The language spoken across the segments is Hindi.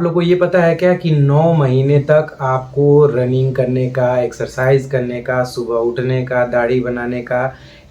आप लोग को ये पता है क्या कि 9 महीने तक आपको रनिंग करने का, एक्सरसाइज करने का, सुबह उठने का, दाढ़ी बनाने का,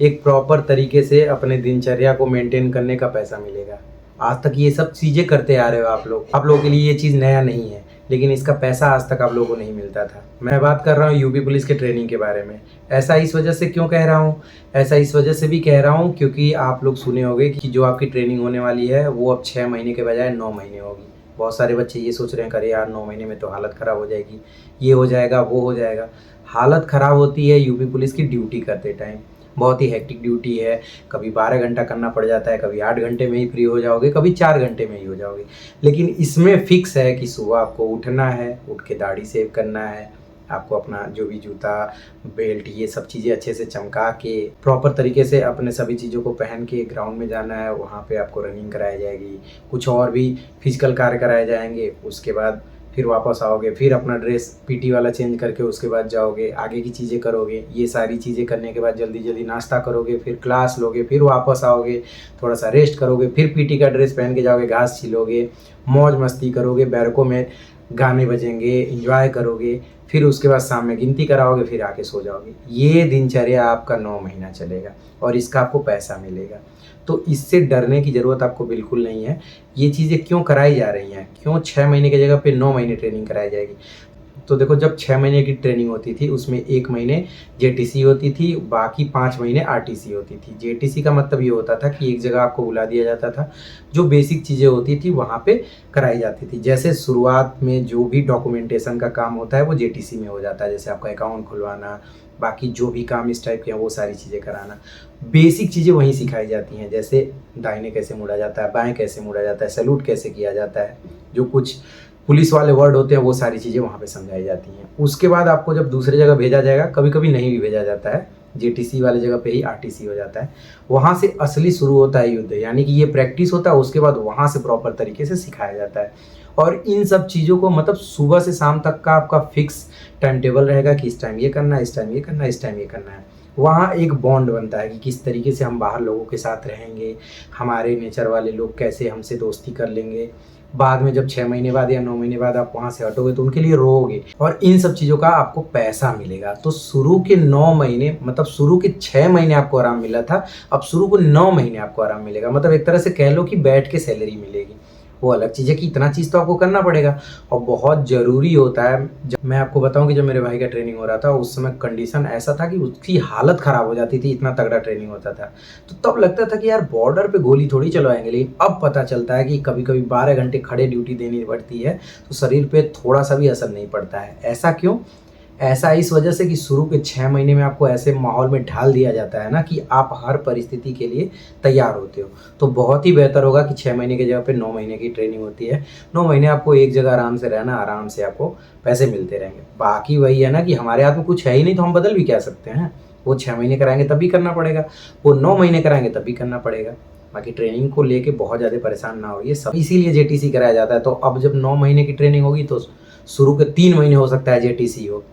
एक प्रॉपर तरीके से अपने दिनचर्या को मेंटेन करने का पैसा मिलेगा। आज तक ये सब चीज़ें करते आ रहे हो आप लोग। आप लोगों के लिए ये चीज़ नया नहीं है, लेकिन इसका पैसा आज तक आप लोगों को नहीं मिलता था। मैं बात कर रहा हूँ यूपी पुलिस के ट्रेनिंग के बारे में। ऐसा इस वजह से क्यों कह रहा हूँ? ऐसा इस वजह से भी कह रहा हूँ क्योंकि आप लोग सुने होंगे कि जो आपकी ट्रेनिंग होने वाली है वो अब 6 महीने के बजाय 9 महीने होगी। बहुत सारे बच्चे ये सोच रहे हैं, अरे यार 9 महीने में तो हालत ख़राब हो जाएगी, ये हो जाएगा, वो हो जाएगा। हालत ख़राब होती है यूपी पुलिस की ड्यूटी करते टाइम। बहुत ही हेक्टिक ड्यूटी है, कभी 12 घंटा करना पड़ जाता है, कभी 8 घंटे में ही फ्री हो जाओगे, कभी 4 घंटे में ही हो जाओगे। लेकिन इसमें फ़िक्स है कि सुबह आपको उठना है, उठ के दाढ़ी शेव करना है, आपको अपना जो भी जूता, बेल्ट, ये सब चीज़ें अच्छे से चमका के प्रॉपर तरीके से अपने सभी चीज़ों को पहन के ग्राउंड में जाना है। वहाँ पे आपको रनिंग कराई जाएगी, कुछ और भी फिजिकल कार्य कराए जाएंगे। उसके बाद फिर वापस आओगे, फिर अपना ड्रेस पीटी वाला चेंज करके उसके बाद जाओगे, आगे की चीज़ें करोगे। ये सारी चीज़ें करने के बाद जल्दी जल्दी नाश्ता करोगे, फिर क्लास लोगे, फिर वापस आओगे, थोड़ा सा रेस्ट करोगे, फिर पीटी का ड्रेस पहन के जाओगे, घास छिलोगे, मौज मस्ती करोगे, बैरकों में गाने बजेंगे, एंजॉय करोगे, फिर उसके बाद शाम में गिनती कराओगे, फिर आके सो जाओगे। ये दिनचर्या आपका 9 महीना चलेगा और इसका आपको पैसा मिलेगा। तो इससे डरने की ज़रूरत आपको बिल्कुल नहीं है। ये चीज़ें क्यों कराई जा रही हैं? क्यों 6 महीने की जगह पे 9 महीने ट्रेनिंग कराई जाएगी? तो देखो, जब 6 महीने की ट्रेनिंग होती थी उसमें 1 महीने जेटीसी होती थी, बाकी 5 महीने आरटीसी होती थी। जेटीसी का मतलब ये होता था कि एक जगह आपको बुला दिया जाता था, जो बेसिक चीज़ें होती थी वहाँ पे कराई जाती थी। जैसे शुरुआत में जो भी डॉक्यूमेंटेशन का काम होता है वो जेटीसी में हो जाता है, जैसे आपका अकाउंट खुलवाना, बाकी जो भी काम इस टाइप के हैं वो सारी चीज़ें कराना। बेसिक चीज़ें वहीं सिखाई जाती हैं, जैसे दाहिने कैसे मुड़ा जाता है, बाएँ कैसे मुड़ा जाता है, सैल्यूट कैसे किया जाता है, जो कुछ पुलिस वाले वर्ड होते हैं वो सारी चीज़ें वहाँ पे समझाई जाती हैं। उसके बाद आपको जब दूसरी जगह भेजा जाएगा, कभी-कभी नहीं भी भेजा जाता है, जेटीसी वाली जगह पे ही आरटीसी हो जाता है। वहाँ से असली शुरू होता है युद्ध, यानी कि ये प्रैक्टिस होता है, उसके बाद वहाँ से प्रॉपर तरीके से सिखाया जाता है। और इन सब चीज़ों को मतलब सुबह से शाम तक का आपका फिक्स टाइम टेबल रहेगा कि इस टाइम ये करना है, इस टाइम ये करना है, इस टाइम ये करना है। वहाँ एक बॉन्ड बनता है कि किस तरीके से हम बाहर लोगों के साथ रहेंगे, हमारे नेचर वाले लोग कैसे हमसे दोस्ती कर लेंगे। बाद में जब 6 महीने बाद या 9 महीने बाद आप वहाँ से हटोगे तो उनके लिए रोओगे, और इन सब चीज़ों का आपको पैसा मिलेगा। तो शुरू के 9 महीने मतलब शुरू के 6 महीने आपको आराम मिला था, अब शुरू को 9 महीने आपको आराम मिलेगा। मतलब एक तरह से कह लो कि बैठ के सैलरी मिलेगी। वो अलग चीज़ है कि इतना चीज़ तो आपको करना पड़ेगा और बहुत ज़रूरी होता है। जब मैं आपको बताऊँ कि जब मेरे भाई का ट्रेनिंग हो रहा था उस समय कंडीशन ऐसा था कि उसकी हालत ख़राब हो जाती थी, इतना तगड़ा ट्रेनिंग होता था। तो तब लगता था कि यार बॉर्डर पे गोली थोड़ी चलवाएँगे, लेकिन अब पता चलता है कि कभी-कभी 12 घंटे खड़े ड्यूटी देनी पड़ती है, तो शरीर पे थोड़ा-सा भी असर नहीं पड़ता है। ऐसा क्यों? ऐसा इस वजह से कि शुरू के 6 महीने में आपको ऐसे माहौल में ढाल दिया जाता है ना कि आप हर परिस्थिति के लिए तैयार होते हो। तो बहुत ही बेहतर होगा कि 6 महीने की जगह पे 9 महीने की ट्रेनिंग होती है। 9 महीने आपको एक जगह आराम से रहना, आराम से आपको पैसे मिलते रहेंगे। बाकी वही है ना कि हमारे हाथ में कुछ है ही नहीं, तो हम बदल भी क्या सकते हैं? वो 6 महीने कराएँगे तब भी करना पड़ेगा, वो 9 महीने कराएँगे तब भी करना पड़ेगा। बाकी ट्रेनिंग को लेके बहुत ज़्यादा परेशान ना होइए, सब इसीलिए जेटीसी कराया जाता है। तो अब जब 9 महीने की ट्रेनिंग होगी तो शुरू के 3 महीने हो सकता है जेटीसी हो।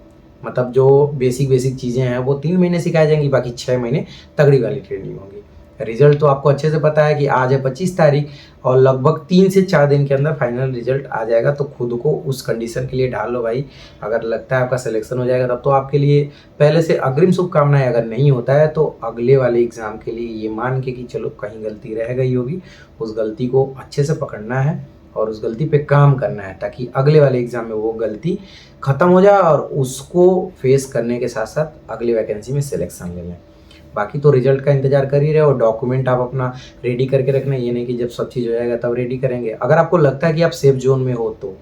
मतलब जो बेसिक चीज़ें हैं वो 3 महीने सिखाई जाएँगी, बाकी 6 महीने तगड़ी वाली ट्रेनिंग होगी। रिज़ल्ट तो आपको अच्छे से पता है कि आज है 25 तारीख और लगभग 3 से 4 दिन के अंदर फाइनल रिज़ल्ट आ जाएगा। तो खुद को उस कंडीशन के लिए ढाल लो भाई। अगर लगता है आपका सिलेक्शन हो जाएगा तब तो आपके लिए पहले से अग्रिम शुभकामनाएँ। अगर नहीं होता है तो अगले वाले एग्ज़ाम के लिए ये मान के कि चलो कहीं गलती रह गई होगी, उस गलती को अच्छे से पकड़ना है और उस गलती पे काम करना है, ताकि अगले वाले एग्ज़ाम में वो गलती ख़त्म हो जाए और उसको फेस करने के साथ-साथ अगली वैकेंसी में सिलेक्शन ले लें। बाकी तो रिज़ल्ट का इंतज़ार कर ही रहे हो, डॉक्यूमेंट आप अपना रेडी करके रखना, ये नहीं कि जब सब चीज़ हो जाएगा तब रेडी करेंगे। अगर आपको लगता है कि आप सेफ ज़ोन में हो तो,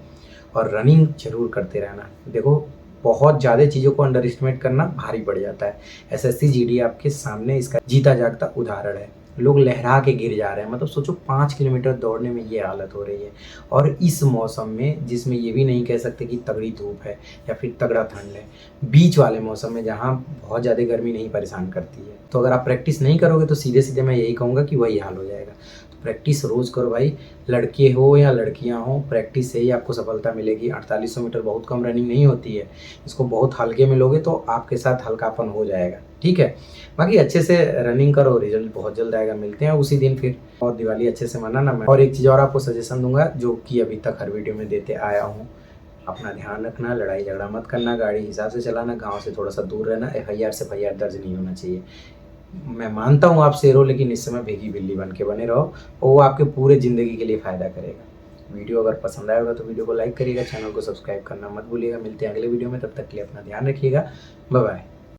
और रनिंग ज़रूर करते रहना। देखो, बहुत ज़्यादा चीज़ों को अंडर एस्टिमेट करना भारी पड़ जाता है। एसएससी जीडी आपके सामने इसका जीता जागता उदाहरण है। लोग लहरा के गिर जा रहे हैं, मतलब सोचो 5 किलोमीटर दौड़ने में ये हालत हो रही है, और इस मौसम में जिसमें ये भी नहीं कह सकते कि तगड़ी धूप है या फिर तगड़ा ठंड है, बीच वाले मौसम में जहाँ बहुत ज़्यादा गर्मी नहीं परेशान करती है। तो अगर आप प्रैक्टिस नहीं करोगे तो सीधे-सीधे मैं यही कहूँगा कि वही हाल हो जाएगा। तो प्रैक्टिस रोज़ करो भाई, लड़के हो या लड़कियां हो, प्रैक्टिस से ही आपको सफलता मिलेगी। 4800 मीटर बहुत कम रनिंग नहीं होती है, इसको बहुत हल्के में लोगे तो आपके साथ हल्कापन हो जाएगा, ठीक है। बाकी अच्छे से रनिंग करो, रिजल्ट बहुत जल्द आएगा। मिलते हैं उसी दिन फिर, और दिवाली अच्छे से मनाना। मैं और एक चीज़ और आपको सजेशन दूंगा, जो कि अभी तक हर वीडियो में देते आया हूँ, अपना ध्यान रखना, लड़ाई झगड़ा मत करना, गाड़ी हिसाब से चलाना, गांव से थोड़ा सा दूर रहना, एफआईआर से एफआईआर दर्ज नहीं होना चाहिए। मैं मानता हूँ आप शेर हो, लेकिन इस समय भीगी बिल्ली बन के बने रहो, और वो आपके पूरे ज़िंदगी के लिए फ़ायदा करेगा। वीडियो अगर पसंद आया होगा तो वीडियो को लाइक करिएगा, चैनल को सब्सक्राइब करना मत भूलिएगा। मिलते हैं अगले वीडियो में, तब तक के लिए अपना ध्यान रखिएगा। Bye bye.